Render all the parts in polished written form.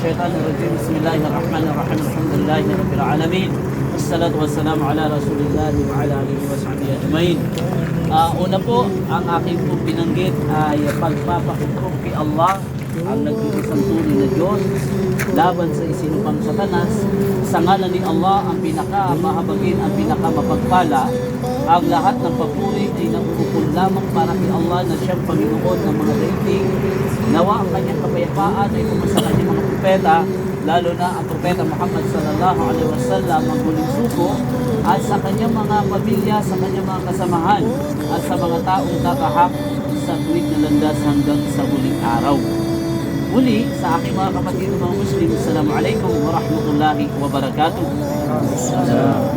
الشيطان الرجيم بسم الله الرحمن الرحيم الحمد لله رب العالمين والصلاة والسلام على رسول الله وعلى آله وصحبه أجمعين. Una po, ang aking pong binanggit ay pagpapakumbong kay Allah, ang nagbigisang tunay na Diyos, laban sa isinupang Satanas. Sa ngalan ni Allah, ang pinakamahabagin, ang pinakamapagpala. Ang lahat ng papuri ay nakuukol lamang para kay Allah na siyang Panginoon ng mga daigdig. Nawa ang kanyang kapayapaan ay kumasa kanyang mga propeta, lalo na ang propeta Muhammad sallallahu alaihi wasallam, ang huling suko, at sa kanyang mga pamilya, sa kanyang mga kasamahan, at sa mga taong kakahak sa tuwid na landas hanggang sa huling araw. Muli, sa aking mga kapatid mga Muslim, Assalamualaikum warahmatullahi wabarakatuh.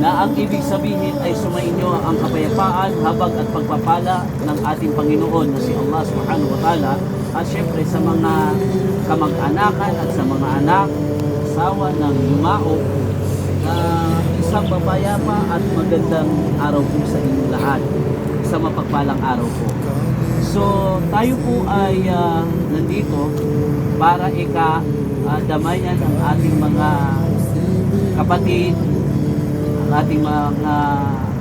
Na ang ibig sabihin ay sumainyo ang kapayapaan, habag at pagpapala ng ating Panginoon na si Allah subhanahu wa ta'ala, at syempre sa mga kamag-anakan at sa mga anak, asawa ng yumao, isang mapayapa at magandang araw po sa inyong lahat, sa mapagpalang araw po. So tayo po ay nandito para damayan ang ating mga kapatid, ang ating mga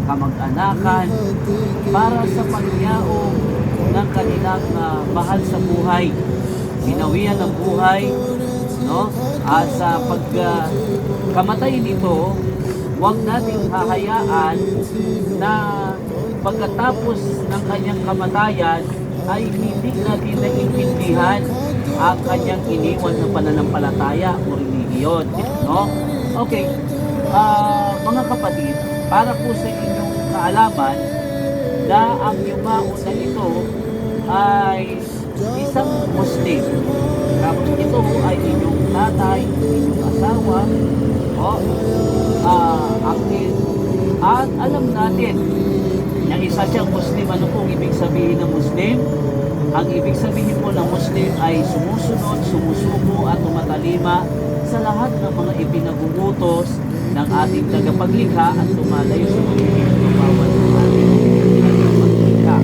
kamag-anakan, para sa pagyaong ng kanilang mahal sa buhay, binawian ng buhay, no? At sa pagkamatay nito, huwag nating hahayaan na pagkatapos ng kanyang kamatayan ay hindi natin naiintindihan ang kanyang iniwan ng pananampalataya o relihiyon, no? Okay, mga kapatid, para po sa inyong kaalaman na ang yumao na ito ay isang Muslim. Tapos ito ay inyong tatay, inyong asawa, at alam natin na isa siyang Muslim. Ano pong ibig sabihin ng Muslim? Ang ibig sabihin po ng Muslim ay sumusunod, sumusuko at tumatalima sa lahat ng mga ipinaguutos ng ating tagapaglikha at tumalayo sa pagiging tumawan ng ating tagapaglikha.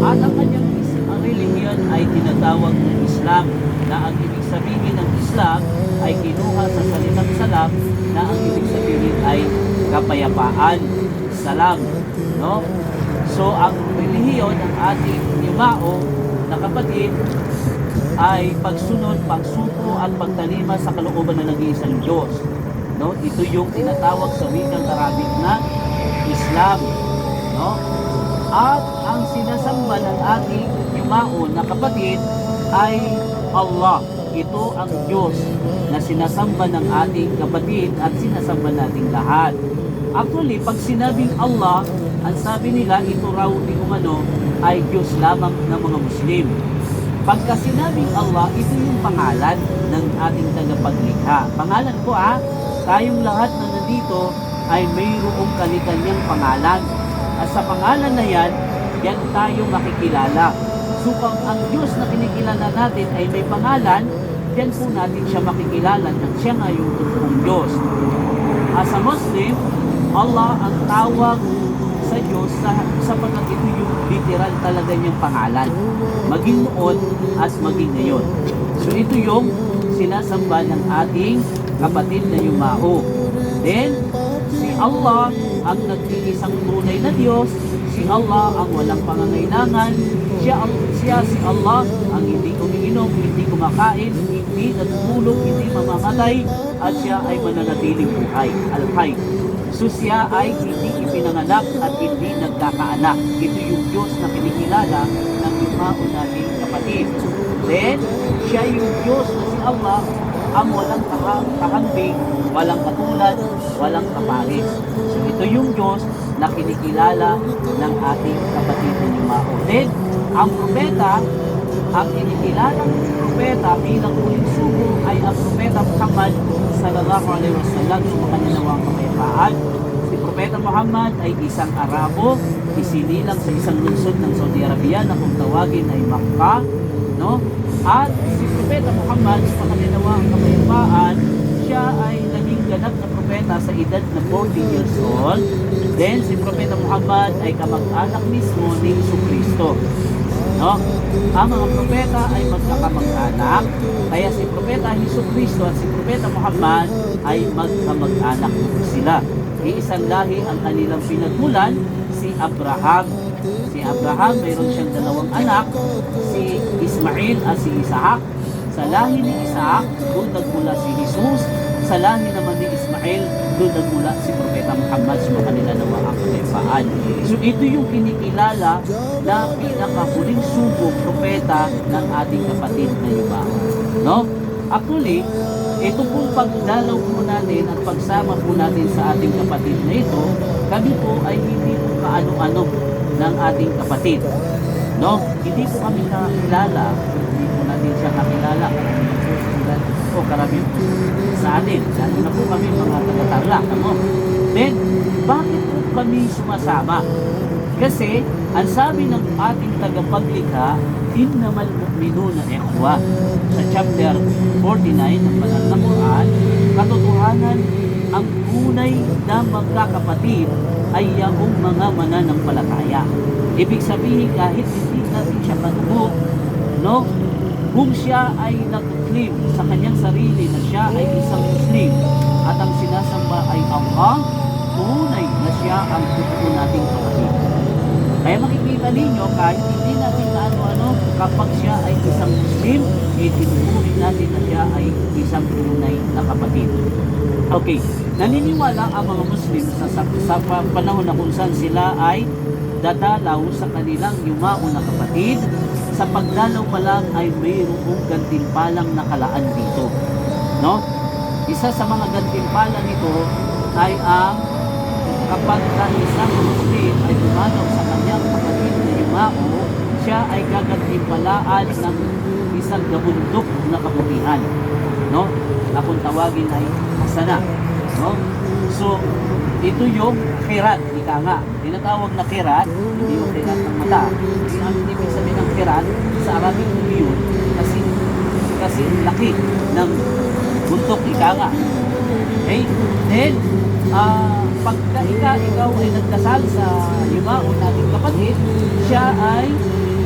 At ang kanyang relihiyon ay tinatawag ng Islam, na ang ibig sabihin ng Islam ay kinuha sa salitang salam, na ang ibig sabihin ay kapayapaan, salam, no? So ang relihiyon ng ating yumao na kapatid ay pagsunod, pagsuko at pagtalima sa kalooban ng nag-iisang Diyos, no? Ito yung tinatawag sa wikang Arabic na Islam, no? At ang sinasamba ng ating yumao na kapatid ay Allah. Ito ang Diyos na sinasamba ng ating kapatid at sinasamba nating lahat. Actually, pag sinabing Allah, ang sabi nila, ito raw di umano ay Diyos lamang ng mga Muslim. Pagka sinabing Allah, ito yung pangalan ng ating tagapaglikha. Pangalan ko tayong lahat na nandito ay mayroong kalikanyang pangalan. At sa pangalan na yan tayo makikilala. So kung ang Diyos na kinikilala natin ay may pangalan, yan po natin siya makikilala na siya nga yung totoong Diyos. As a Muslim, Allah ang tawag sa Diyos sapagkat ito yung literal talaga niyang pangalan, maging noon at maging ngayon. So ito yung sinasamba ng ating kapatid na yumao. Then, si Allah ang nag-iisang tunay na Diyos, si Allah ang walang pangangailangan, siya si Allah ang hindi umiinom, hindi kumakain, hindi natutulog, hindi mamamatay, at siya ay mananatiling buhay, al-hayy. So siya ay hindi ipinanganak at hindi nagkakaanak. Ito yung Diyos na kinikilala ng yumao nating kapatid. Then, siya yung Diyos na si Allah ang walang kahambing, walang katulad, walang kapares. So ito yung Diyos na kinikilala ng ating kapatid na yumao. Then, ang propeta, ang kinikilalang propeta bilang huling sugo ay ang propeta Muhammad sallallahu alaihi wasallam, sa kanyang kapayapaan. Si propeta Muhammad ay isang Arabo, isinilang sa isang lungsod ng Saudi Arabia na kung tawagin ay Makkah, no? At si propeta Muhammad, sa kanyang kapayapaan, siya ay naging ganap na propeta sa edad na 40 years old. Then si propeta Muhammad ay kamag-anak mismo ni Jesucristo. No? Ang mga propeta ay magkakamag-anak, kaya si Propeta Jesucristo at si Propeta Muhammad ay magkamag-anak sila. Iisang lahi ang kanilang pinagmulan, si Abraham. Si Abraham, mayroon siyang dalawang anak, si Ismail at si Isaac. Sa lahi ni Isaac, doon nagmula si Jesus. Sa lahi naman ni Ismail, doon nagmula si Propeta Muhammad, sa kanila naman ang kapayapaan. So ito yung kinikilala na pinakahuling subong propeta ng ating kapatid na Yuba. No? Actually, ito pong pagdalaw po natin at pagsama po natin sa ating kapatid na ito, kami po ay hindi po kaano-ano ng ating kapatid. No? Hindi po kami nakilala, hindi po natin siya nakilala. O karami sa atin, lalo na po kami mga taga-Tarlac. No? Then, bakit po kami sumasama? Kasi, ang sabi ng ating tagapaglikha, innamal mu'minuna ikhwa. Sa chapter 49 ng banal na Quran, katotohanan, ang tunay na magkakapatid ay yung mga mananampalataya. Ibig sabihin, kahit hindi natin siya kanubo, no? Kung siya ay nag-claim sa kanyang sarili na siya ay isang Muslim at ang sinasamba ay Allah, tunay na siya ang totoo nating kapatid. Kaya makikita ninyo, kahit hindi natin na ano-ano, kapag siya ay isang Muslim, itinuturing natin na siya ay isang tunay na kapatid. Okay, naniniwala ang mga Muslim sa panahon na kung saan sila ay dadalaw sa kanilang yumao na kapatid. Sa pagdalaw pa lang ay mayroong gantimpalang nakalaan dito. No? Isa sa mga gantimpala nito ay ang kapag isang Muslim ay dumalaw sa kanyang kapatid na yumao, siya ay gagantimpalaan ng isang gabundok na kabutihan. No? Na kung tawagin ay hasana. No? So, ito yung khirat, ika nga. Tinatawag na khirat, hindi yung khirat ng mata. Hindi ang ibig sabihin ng khirat sa Arabic yun, kasi laki ng buntok, ika nga. Okay? Then, pagka ikaw ay nagdasal sa yumao nating kapatid, siya ay,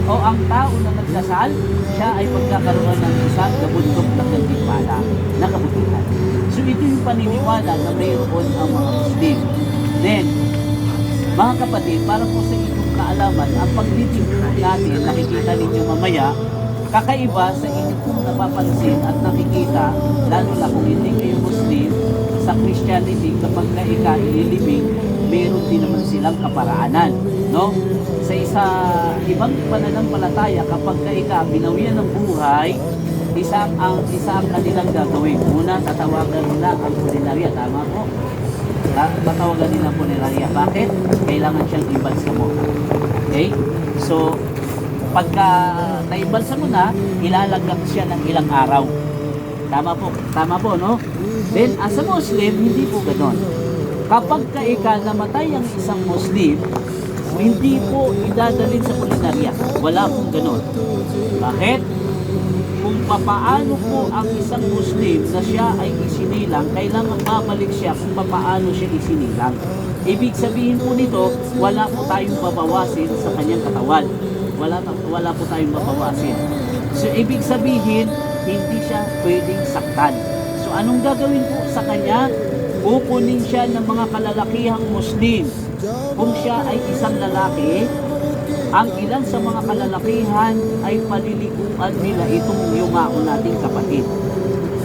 o ang tao na nagdasal, siya ay pagkakaroon ng isang gabundok na gantimpala na kabutihan. So ito yung paniniwala na mayroon ang mga Muslim. Then, mga kapatid, para po sa inyong kaalaman, ang paglitid natin, nakikita ninyo mamaya, kakaiba sa inyong napapansin at nakikita, lalo na kung hindi kayo Muslim, sa Christianity, kapag ka ililibing, meron din naman silang kaparaanan. No? Sa ibang pananampalataya, kapag ka binawian ng buhay, isa ang kanilang gagawin. Una, tatawagan nila ang punerarya. Tama po? Tatawagan nila ang punerarya. Bakit? Kailangan siyang ibalsa mo. Okay? So, pagka naibalsa mo na, ilalagak siya ng ilang araw. Tama po, no? Then, as a Muslim, hindi po ganon. Kapag namatay ang isang Muslim, hindi po idadalhin sa punerarya. Wala pong ganon. Bakit? Kung papaano po ang isang Muslim na siya ay isinilang, kailangan babalik siya kung papaano siya isinilang. Ibig sabihin po nito, wala po tayong babawasin sa kanyang katawan. Wala po tayong babawasin. So, ibig sabihin, hindi siya pwedeng saktan. So, anong gagawin po sa kanya? Kukunin siya ng mga kalalakihang Muslim. Kung siya ay isang lalaki, ang ilan sa mga kalalakihan ay paliliguan nila itong yumao nating kapatid.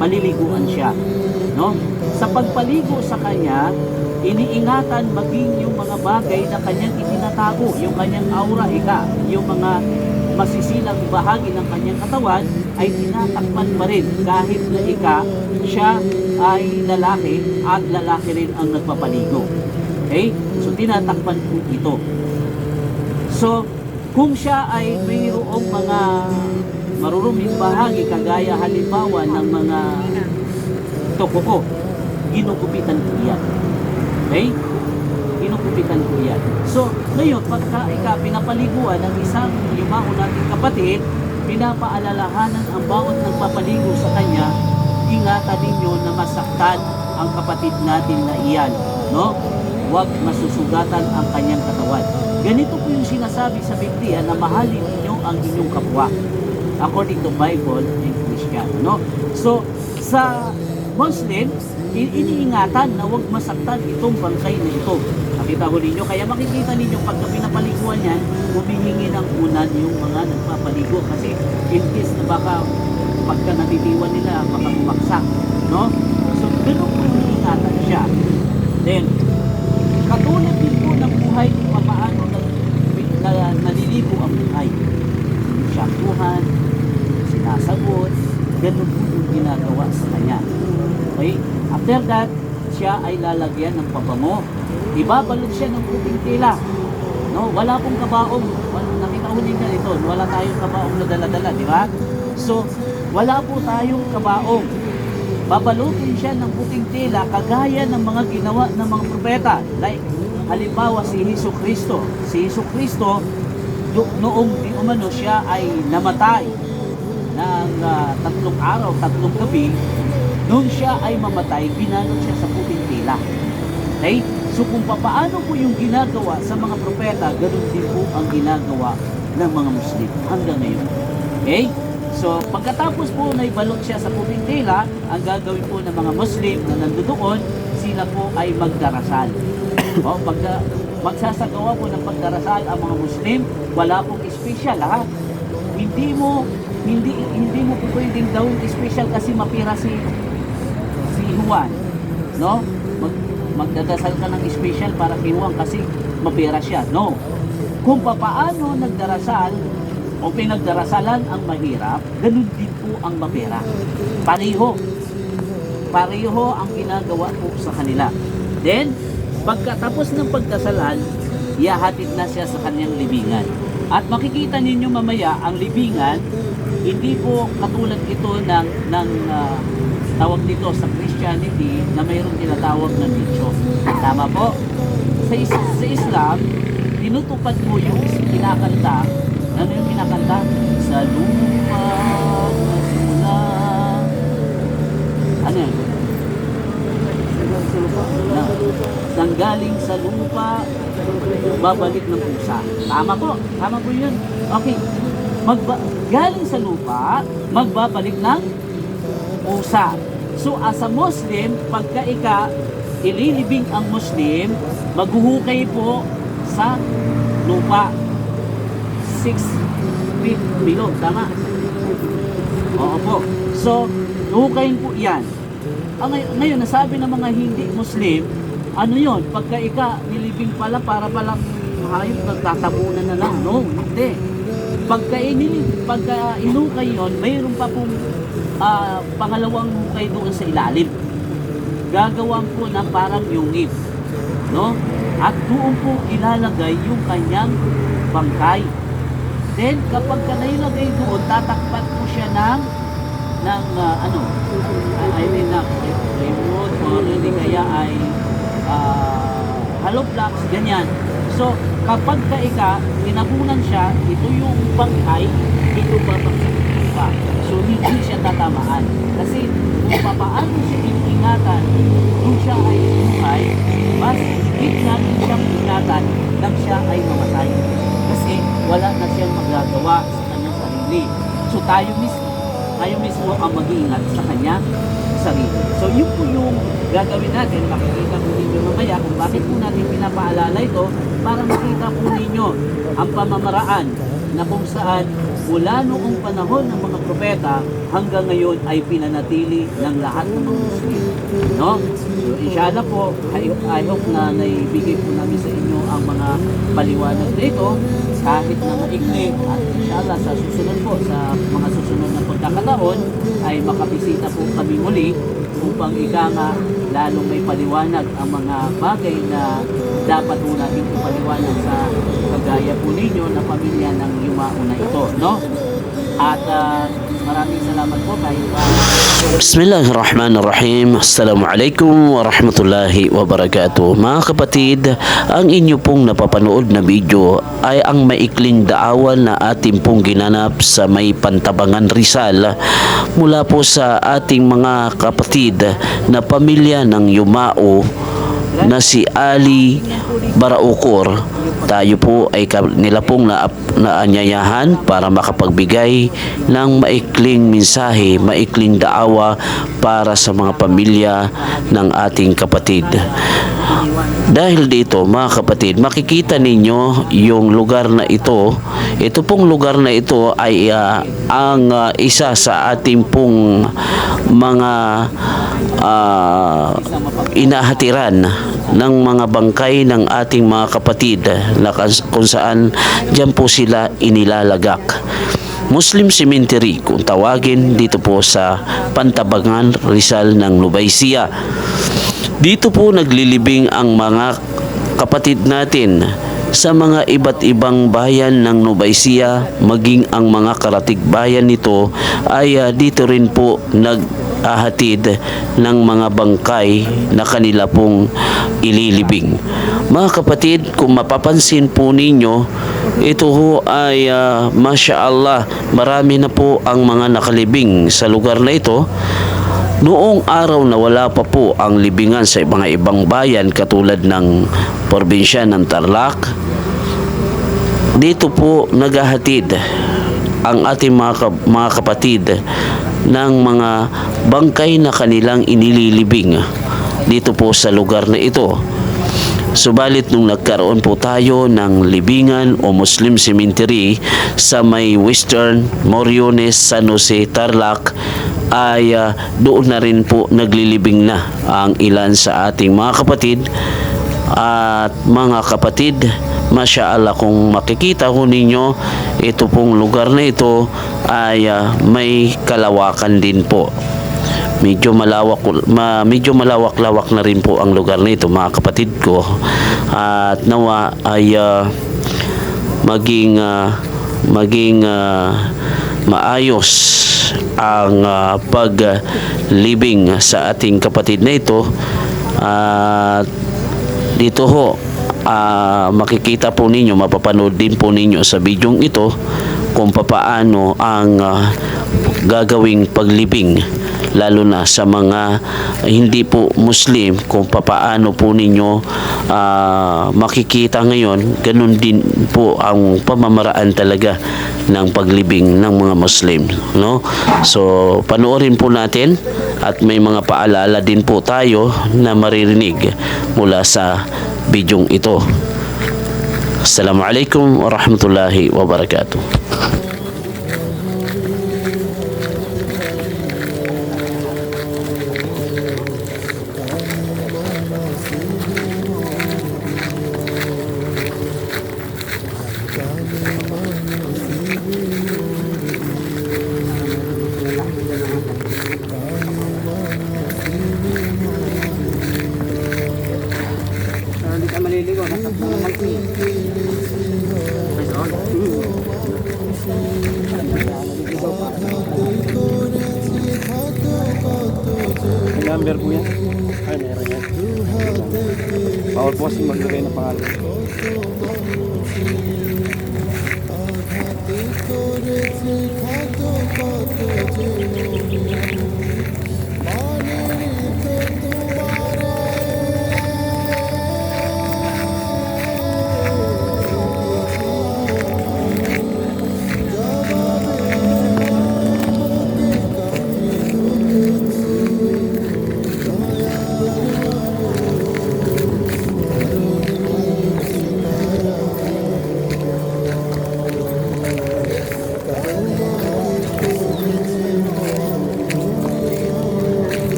Paliliguan siya. No? Sa pagpaligo sa kanya, iniingatan maging yung mga bagay na kanyang itinatago, yung kanyang aura, yung mga masisilang bahagi ng kanyang katawan ay tinatakpan pa rin kahit na siya ay lalaki at lalaki rin ang nagpapaligo. Okay? So, tinatakpan po ito. So, kung siya ay mayroong mga maruruming bahagi, kagaya halimbawa ng mga tokoko, ginugupitan po yan. Okay? Ginugupitan po yan. So, ngayon, pagka pinapaliguan ng isang yumao nating kapatid, pinapaalalahanan ang bawat nagpapaligo sa kanya, ingatan ninyo na masaktan ang kapatid natin na iyan. No? Huwag masusugatan ang kanyang katawan. Ganito po yung sinasabi sa Biblia na mahalin ninyo ang inyong kapwa according to Bible and Christian, no? So sa Muslim, iniingatan na huwag masaktan itong bangkay na ito. Nakita ko ninyo, kaya makikita ninyo pagka pinapaliguan yan, humihingi ng unan yung mga nagpapaligo kasi in case na baka pagka nabitiwan nila, baka bumaksak, no? So ganun po iniingatan siya. Then katulad din po ng buhay kung paano naliligo ang buhay. Shampoohan, sinasagot, ganun po yung ginagawa sa kanya. Okay? After that, siya ay lalagyan ng pabango. Ibabalot siya ng puting tela. No? Wala pong kabaong. Nakita ko din ito. Wala tayong kabaong na dala-dala, di ba? So, wala po tayong kabaong. Babalutin siya ng puting tela kagaya ng mga ginawa ng mga propeta. Like, halimbawa si Hesus Kristo. Si Hesus Kristo, noong di umano siya ay namatay ng 3 araw, 3 gabi, noon siya ay mamatay, binalot siya sa puting tela. Okay? So kung paano po yung ginagawa sa mga propeta, ganoon din po ang ginagawa ng mga Muslim hanggang ngayon. Okay? So pagkatapos po na ibalot siya sa puting tela, ang gagawin po ng mga Muslim na nandoon, sila po ay magdarasal. O, magsasagawa po ng pagdarasal ang mga Muslim, wala pong special, ha? Hindi mo po pwedeng gawin special kasi mapira si Juan, no? Magdadasal ka ng special para kay Juan kasi mapira siya, no? Kung paano nagdarasal o pinagdarasalan ang mahirap, ganun din po ang mapira. Pareho ang ginagawa po sa kanila. Then pagkatapos ng pagdasalan, ihahatid na siya sa kanyang libingan. At makikita ninyo mamaya ang libingan, hindi po katulad ito ng tawag dito sa Christianity na mayroong tinatawag na nicho. Tama po? Sa Islam, tinutupad mo yung kinakanta. Ano yung kinakanta? Sa lupa na ano yan? Nanggaling sa lupa, babalik ng pusa. Tama po yun. Okay. Galing sa lupa, magbabalik ng pusa. So as a Muslim, pagka ililibing ang Muslim, maghuhukay po sa lupa 6 feet below. Tama? Oo po. So, huhukayin po yan. Ngayon, nasabi ng mga hindi Muslim, ano yon? Pagka nilibing pala para palang hayop, nagtatabunan na lang. No, hindi. Pagka inukay yon, mayroon pa pong pangalawang hukay doon sa ilalim. Gagawin po na parang yungib. No? At doon po ilalagay yung kanyang bangkay. Then, kapag nailagay doon, tatakpan po siya ng plywood or hindi kaya ay hollow blocks, ganyan. So, kapag tinabunan siya, ito yung bangkay, ito babagsak pa. So, hindi siya tatamaan. Kasi, kung paano siya ingatan, kung siya ay buhay, mas higit natin siyang ingatan nang siya ay mamatay. Kasi, wala na siyang magagawa sa kanyang sarili. So, tayo mismo ang mag-iingat sa kanyang sarili. So, yun po yung gagawin natin. Makikita po ninyo mamaya kung bakit po natin pinapaalala ito para makita po ninyo ang pamamaraan na kung saan mula noong panahon ng mga propeta hanggang ngayon ay pinanatili ng lahat ng mga Muslim. No? So, inshallah po, I hope na naibigay po namin sa inyo ang mga paliwanag dito kahit na maikli, at inshallah sa susunod po, sa mga susunod na pagkakataon ay makabisita po kami muli upang lalong may paliwanag ang mga bagay na dapat po natin ipaliwanag sa kagaya po ninyo na pamilya ng Yumao na ito, no? At maraming salamat po kahit Bismillahirrahmanirrahim. Assalamualaikum warahmatullahi wabarakatuh. Mga kapatid, ang inyo pong napapanood na video ay ang maikling daawan na ating pong ginanap sa may Pantabangan, Rizal mula po sa ating mga kapatid na pamilya ng Yumao na si Ali Baraukor. Tayo po ay nila pong naanyayahan para makapagbigay ng maikling mensahe, maikling daawa para sa mga pamilya ng ating kapatid. Dahil dito mga kapatid, makikita ninyo yung lugar na ito. Ito pong lugar na ito ay ang isa sa ating pong mga inahatiran ng mga bangkay ng ating mga kapatid na kung saan dyan po sila inilalagak. Muslim Cemetery kung tawagin dito po sa Pantabangan, Rizal ng Nubaisia. Dito po naglilibing ang mga kapatid natin sa mga iba't ibang bayan ng Nubaisia, maging ang mga karatig bayan nito ay dito rin po naghahatid ng mga bangkay na kanila pong ililibing. Mga kapatid, kung mapapansin po ninyo, ito ho ay Masya Allah, marami na po ang mga nakalibing sa lugar na ito. Noong araw na wala pa po ang libingan sa mga ibang bayan katulad ng probinsya ng Tarlac, dito po naghahatid ang ating mga kapatid ng mga bangkay na kanilang inililibing dito po sa lugar na ito. Subalit nung nagkaroon po tayo ng libingan o Muslim Cemetery sa may Western, Moriones, San Jose, Tarlac, ay doon na rin po naglilibing na ang ilan sa ating mga kapatid. At mga kapatid, Masya Allah, kung makikita ho ninyo, ito pong lugar na ito ay may kalawakan din po. Medyo malawak-lawak na rin po ang lugar na ito mga kapatid ko. At nawa ay maging maayos ang paglibing sa ating kapatid na ito. At dito ho makikita po ninyo, mapapanood din po ninyo sa bidyong ito kung papaano ang gagawing paglibing, lalo na sa mga hindi po Muslim, kung papaano po ninyo makikita ngayon. Ganun din po ang pamamaraan talaga ng paglibing ng mga Muslim, no? So panoorin po natin at may mga paalala din po tayo na maririnig mula sa bidyong ito. Assalamualaikum warahmatullahi wabarakatuh. Hindi ka maliligo, nasa naman ko eh. May number po yan? Ay, meron yan. Bawal po kasi maglagay ng pangalan.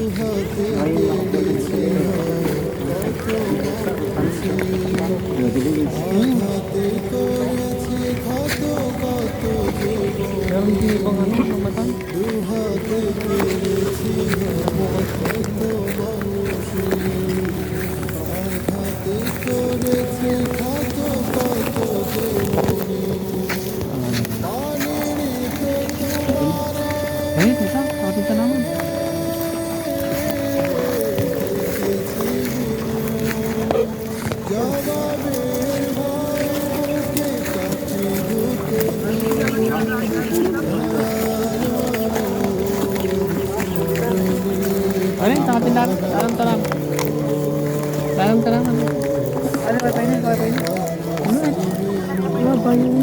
Meron din ibang ano, namatay. Eh, isa, kapita naman. Ano yung takapin natin? Taram-taram. Taram-taram. Ano ba tayo na? Ano ba yun?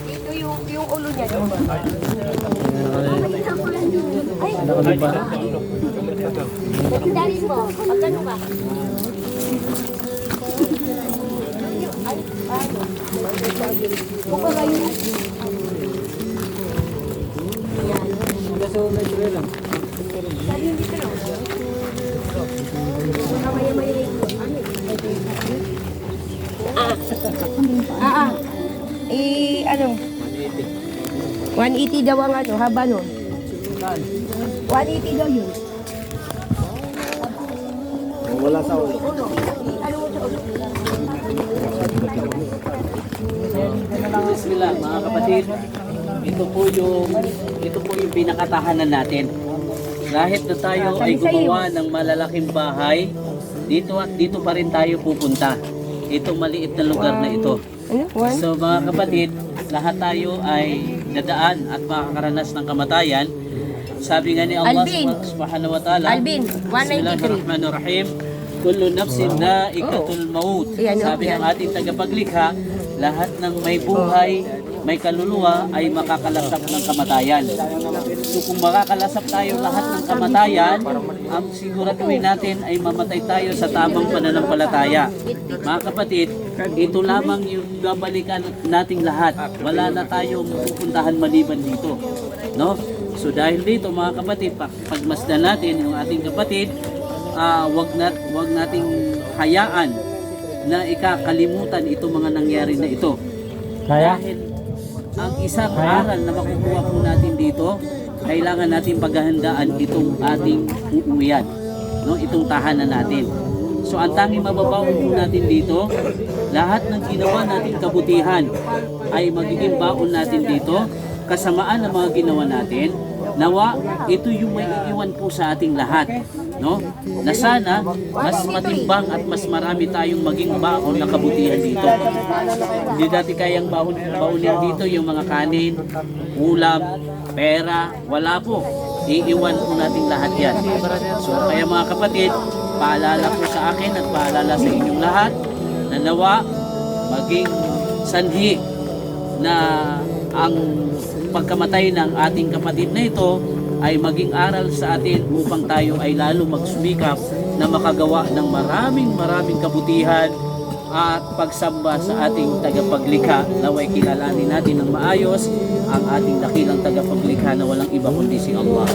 Ito yung ulo niya. Ay, hindarin mo. Magkano ka? Ay, ano? Buka ba yun? Sabi hindi ka lang. Kamaya-maya ito. Ano? 180 daw ang ano, haba nun. 180 daw yun. Wala sa ulo. Ulo. Ano mo sa ulo? Bismillah, mga kapatid. Ito po yung pinakatahanan natin. Kahit na tayo ay gumawa ng malalaking bahay, dito pa rin tayo pupunta. Itong maliit na lugar na ito. Ano? So mga kapatid, lahat tayo ay dadaan at makakaranas ng kamatayan. Sabi nga ni Allah Alvin. subhanahu wa ta'ala, Alvin, 193. Bismillahirrahmanirrahim, kullu nafsin da'ikatul maut. Yan, Sabi yan. ng ating tagapaglikha, lahat ng may buhay, may kaluluwa ay makakalasap ng kamatayan. So kung makakalasap tayo lahat ng kamatayan, ang siguraduhin natin ay mamatay tayo sa tamang pananampalataya. Mga kapatid, ito lamang yung gabalikan nating lahat. Wala na tayong pupuntahan maliban dito. No? So dahil dito mga kapatid, pagmasdan natin yung ating kapatid, wag nating hayaan na ikakalimutan itong mga nangyari na ito. Dahil ang isang aral na makukuha po natin dito, kailangan natin paghahandaan itong ating uuwian, no? Itong tahanan natin. So ang tanging mababaon po natin dito, lahat ng ginawa nating kabutihan ay magiging baon natin dito, kasamaan ng mga ginawa natin. Nawa, ito yung may iiwan po sa ating lahat, no? Na sana mas matimbang at mas marami tayong maging baon na kabutihan dito. Hindi dati kayang baunin dito yung mga kanin, ulam, pera, wala po. Iiwan po natin lahat yan. So kaya mga kapatid, paalala po sa akin at paalala sa inyong lahat na nawa maging sanhi na ang pagkamatay ng ating kapatid na ito ay maging aral sa atin upang tayo ay lalo magsumikap na makagawa ng maraming kabutihan at pagsamba sa ating tagapaglikha. Naway kilalanin natin ng maayos ang ating dakilang tagapaglikha na walang iba kundi si Allah.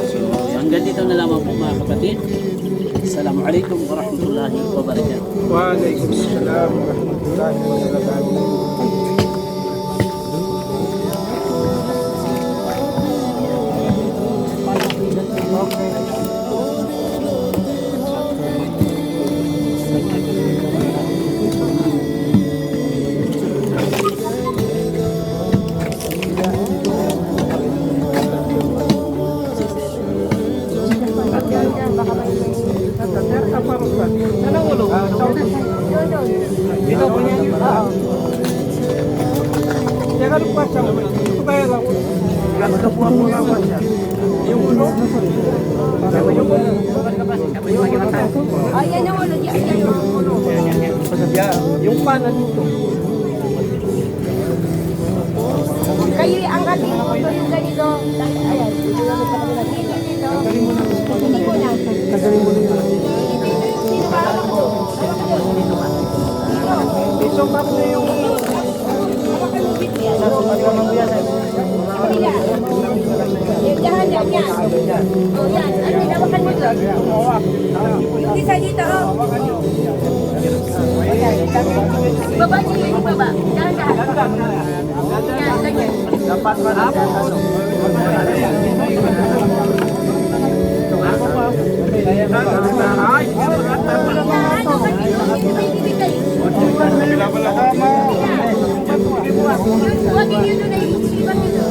So hanggang dito na lamang po mga kapatid. Assalamualaikum warahmatullahi wabarakatuh. Waalaikumsalam warahmatullahi wabarakatuh. Ito kaya lang. Nakapuha po nga siya. Yung ulo. Yung ulo. Oh, yan yung ulo. Yan yung ulo. Yung pana dito. Kayo ang galing mo to yung ganito. Ayan. Hindi ko na. Nagaling mo nito. Sino ba ako? So, bakit na yung... Hawakan mo dito yan. Kabila. Yan, yan, yan. Oh, yan. Ano, hawakan mo doon. Yung isa dito, oh. Ibaba niyo yun, ibaba. Dahan-dahan. Yan, ganyan. Dapat manapos. Huwag yun na yung iba nito.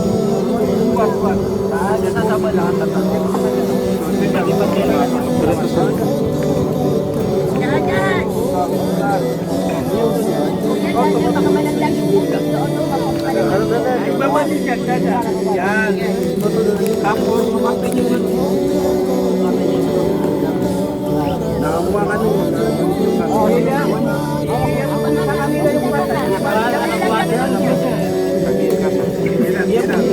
Dahan-dahan. Yan, baka malaglag yung ulo doon. Babalik yan, dada. Yan. Tapos, sumakit yung ano. Nakamuha ka nun. Oh, yan. Sa kanila yung bata.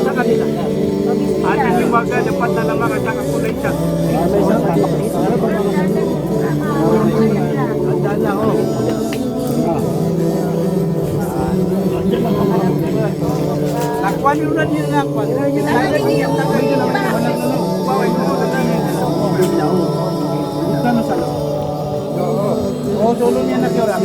Sa kanila. At yung baga, dapat na naman at saka kulay siya. Andaan na, oh. Lakwan yun na din lakwan. Oh, solo niya na kaya.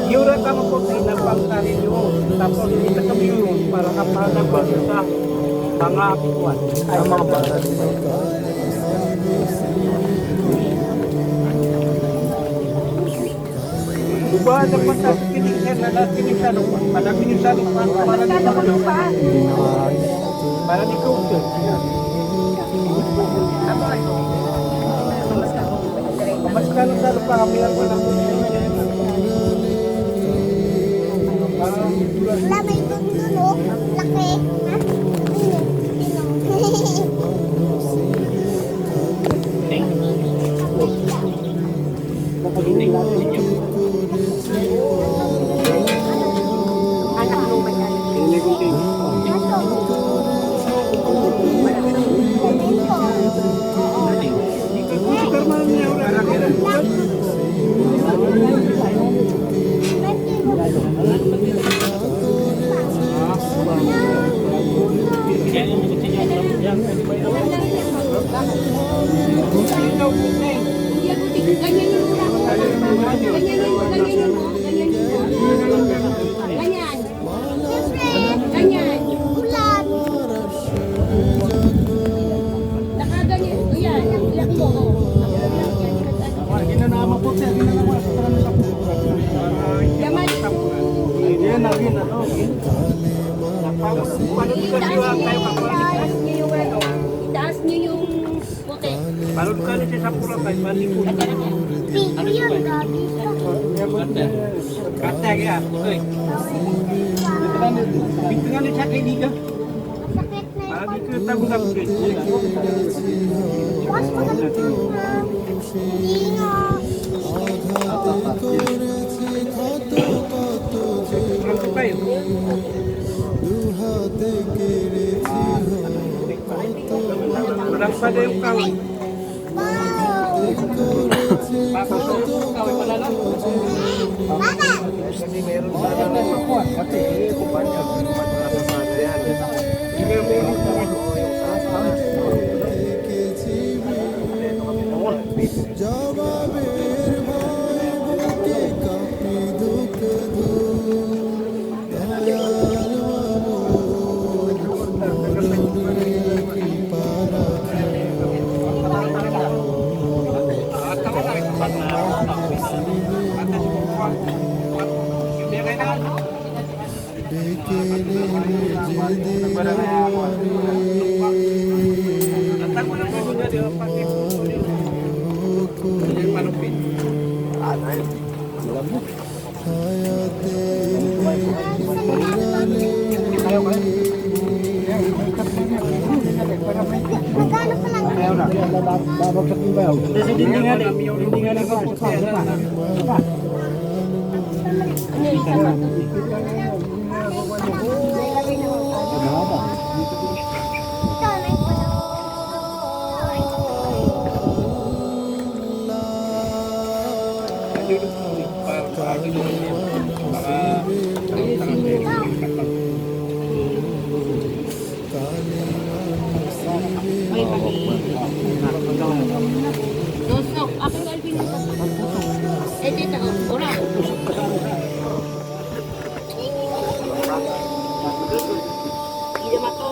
Yura ka mo po pinapangkarin yun. Tapos kita kami yun para kapalagwas sa mga apuan. Ay, mga bata. Diba dapat sa kinikyan na natin yung salupan. Malapin yung salupan para di ka malupan. Para di ka utot. Mas kano salupan kami lang walang Wala may dulo, laki. Anak mo ba yan? Ganyan yung ulo mo. Ganyan yung ganyan mo. Ganyan yung ganyan. Ganyan. Ulan. Nakaganyan. Yan. Ilang mo. Ginanama po siya, ginanama sa parang sa Gaman. Yan na rin, ano? Paano ka siya tayo Itaas niyo yung ano. Itaas niyo yung puti. Paano ka siya sa pura tayo, malikod. Pico yun, gabi. Katag ya, oy. Bigyan niya siya kay Liga. Masakit na Para di ka tago na po. Iwas mo na ito. Hindi nga. Pronto tayo. Walang pada yung kawin. Wow. Papasok yung kawin pala lang. Baba. Kasi meron sana na sa kuwan. Kasi kumpanya. Kumpanya sa sana yan. Hindi meron sa ano yung sana. Magkano pa lang? Tusok. Ako yung Alvin. Eh, tita. Ora. Hindi mato.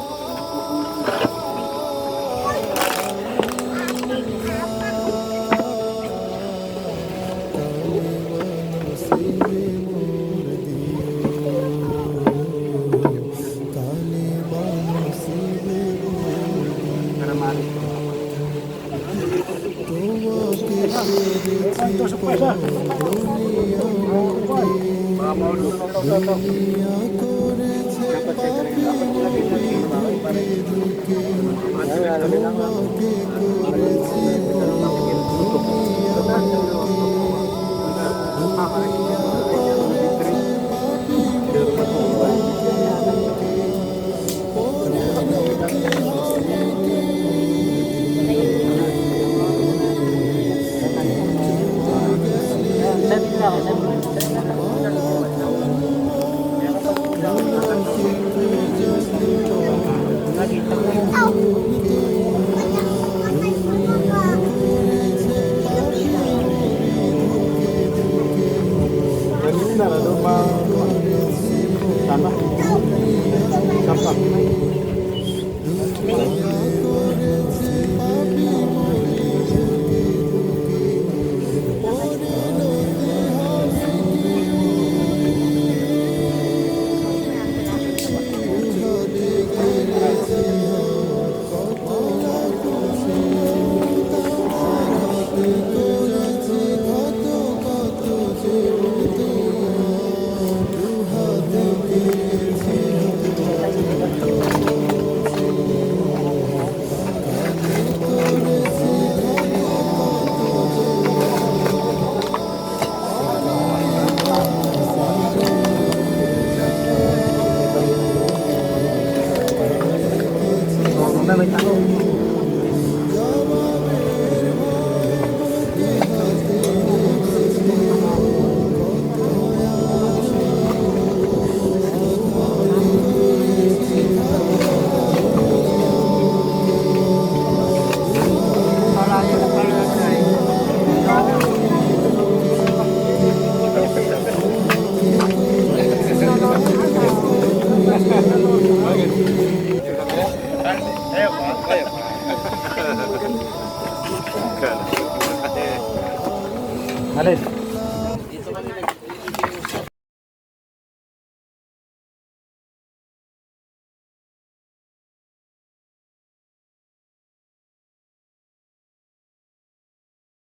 Alin?